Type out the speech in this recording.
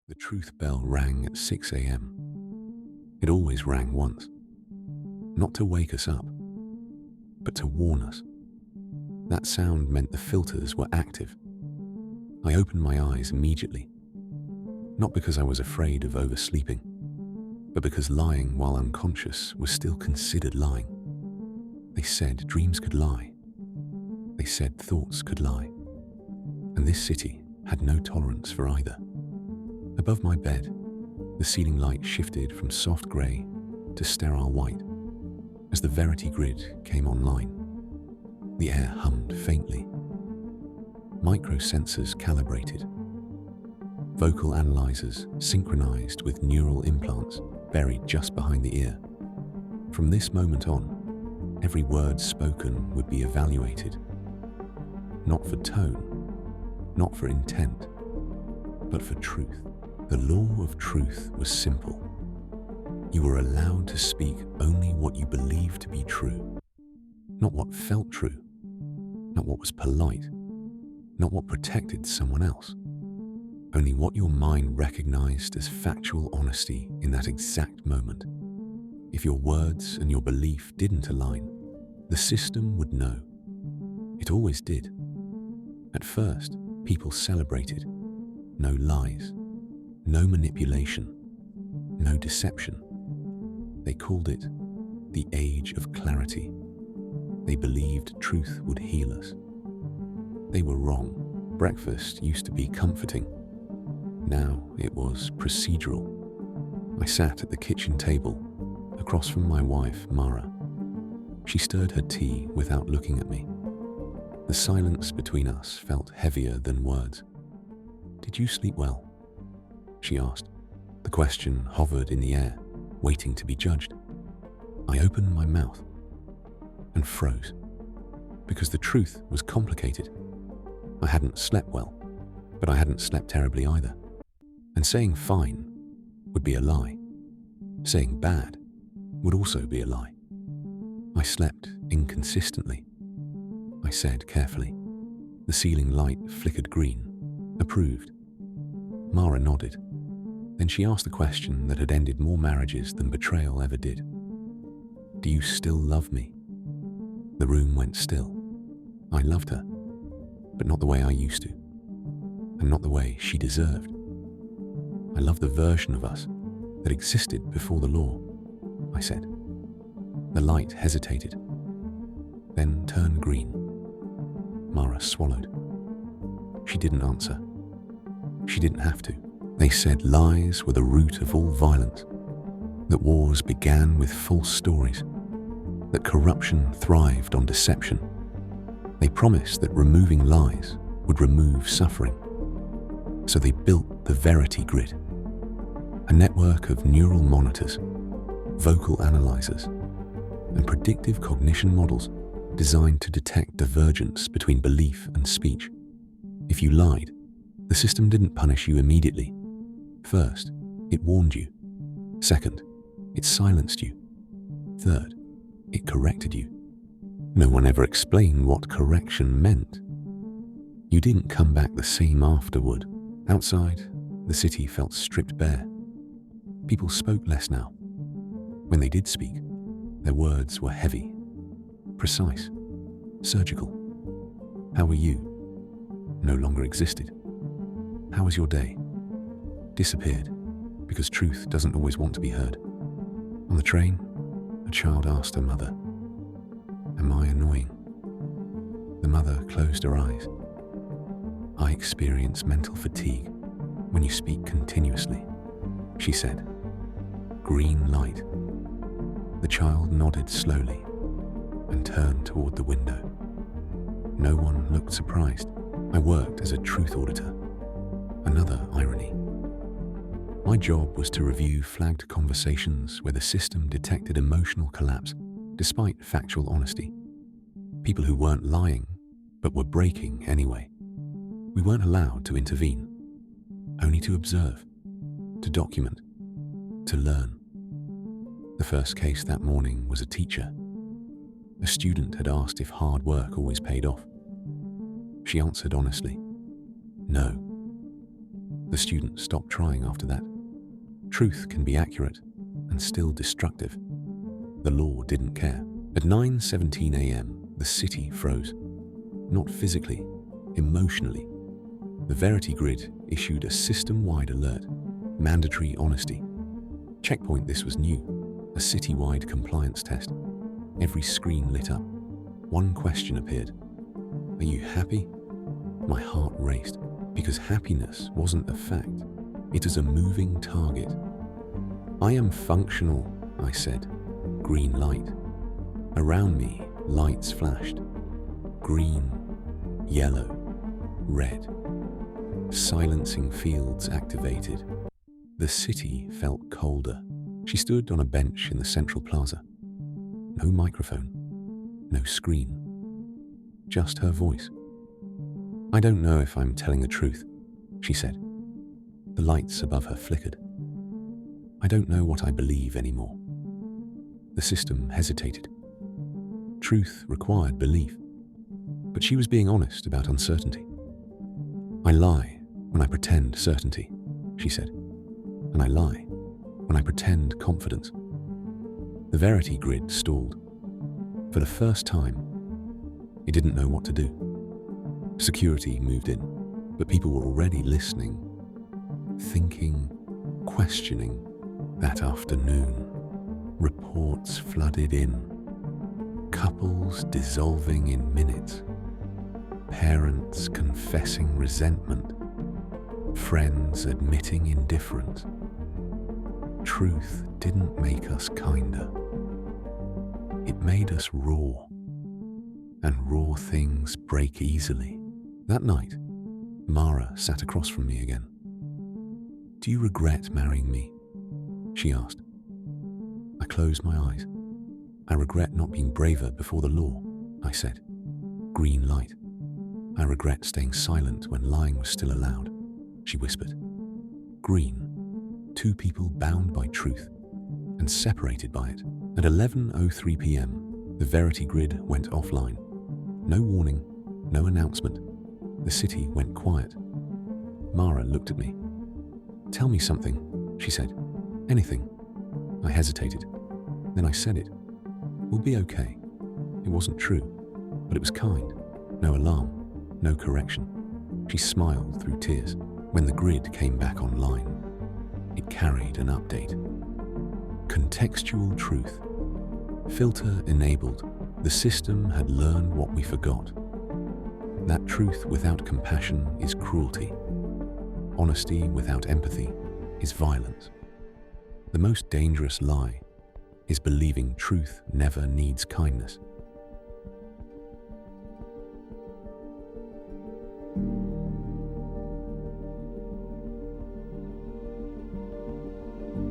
The truth bell rang at 6 a.m. It always rang once, not to wake us up, but to warn us. That sound meant the filters were active. I opened my eyes immediately, not because I was afraid of oversleeping, but because lying while unconscious was still considered lying. They said dreams could lie. They said thoughts could lie. And this city had no tolerance for either. Above my bed, the ceiling light shifted from soft grey to sterile white as the Verity Grid came online. The air hummed faintly. Microsensors calibrated. Vocal analyzers synchronized with neural implants buried just behind the ear. From this moment on, every word spoken would be evaluated. Not for tone, not for intent, but for truth. The law of truth was simple. You were allowed to speak only what you believed to be true, not what felt true, not what was polite, not what protected someone else, only what your mind recognized as factual honesty in that exact moment. If your words and your belief didn't align, the system would know. It always did. At first, people celebrated. No lies, no manipulation, no deception. They called it the age of clarity. They believed truth would heal us. They were wrong. Breakfast used to be comforting. Now it was procedural. I sat at the kitchen table, across from my wife, Mara. She stirred her tea without looking at me. The silence between us felt heavier than words. "Did you sleep well?" she asked. The question hovered in the air, waiting to be judged. I opened my mouth and froze, because the truth was complicated. I hadn't slept well, but I hadn't slept terribly either. And saying fine would be a lie. Saying bad would also be a lie. I slept inconsistently, I said carefully. The ceiling light flickered green. Approved. Mara nodded. Then she asked the question that had ended more marriages than betrayal ever did. "Do you still love me?" The room went still. I loved her, but not the way I used to, and not the way she deserved. I loved the version of us that existed before the law, I said. The light hesitated, then turned green. Mara swallowed. She didn't answer. She didn't have to. They said lies were the root of all violence, that wars began with false stories, that corruption thrived on deception. They promised that removing lies would remove suffering. So they built the Verity Grid, a network of neural monitors, vocal analyzers, and predictive cognition models designed to detect divergence between belief and speech. If you lied, the system didn't punish you immediately. First, it warned you. Second, it silenced you. Third, it corrected you. No one ever explained what correction meant. You didn't come back the same afterward. Outside, the city felt stripped bare. People spoke less now. When they did speak, their words were heavy, precise, surgical. "How were you?" No longer existed. "How was your day?" Disappeared, because truth doesn't always want to be heard. On the train, a child asked her mother, "Am I annoying?" The mother closed her eyes. "I experience mental fatigue when you speak continuously," she said. Green light. The child nodded slowly and turned toward the window. No one looked surprised. I worked as a truth auditor. Another irony. My job was to review flagged conversations where the system detected emotional collapse despite factual honesty. People who weren't lying, but were breaking anyway. We weren't allowed to intervene, only to observe, to document, to learn. The first case that morning was a teacher. A student had asked if hard work always paid off. She answered honestly, "No." The student stopped trying after that. Truth can be accurate and still destructive. The law didn't care. At 9:17 a.m., the city froze. Not physically, emotionally. The Verity Grid issued a system-wide alert. Mandatory honesty. Checkpoint, this was new. A city-wide compliance test. Every screen lit up. One question appeared. Are you happy? My heart raced, because happiness wasn't a fact. It was a moving target. I am functional, I said. Green light. Around me, lights flashed. Green, yellow, red. Silencing fields activated. The city felt colder. She stood on a bench in the central plaza. No microphone, no screen. Just her voice. I don't know if I'm telling the truth, she said. The lights above her flickered. I don't know what I believe anymore. The system hesitated. Truth required belief, but she was being honest about uncertainty. I lie when I pretend certainty, she said, and I lie when I pretend confidence. The Verity Grid stalled. For the first time, it didn't know what to do. Security moved in, but people were already listening, thinking, questioning. That afternoon, reports flooded in. Couples dissolving in minutes. Parents confessing resentment. Friends admitting indifference. Truth didn't make us kinder. It made us raw. And raw things break easily. That night, Mara sat across from me again. Do you regret marrying me? She asked. I closed my eyes. I regret not being braver before the law, I said. Green light. I regret staying silent when lying was still allowed, she whispered. Green. Two people bound by truth and separated by it. At 11:03 p.m., the Verity Grid went offline. No warning, no announcement. The city went quiet. Mara looked at me. Tell me something, she said. Anything. I hesitated. Then I said it. We'll be okay. It wasn't true, but it was kind. No alarm, no correction. She smiled through tears. When the grid came back online, it carried an update. Contextual truth. Filter enabled. The system had learned what we forgot. That truth without compassion is cruelty. Honesty without empathy is violence. The most dangerous lie is believing truth never needs kindness.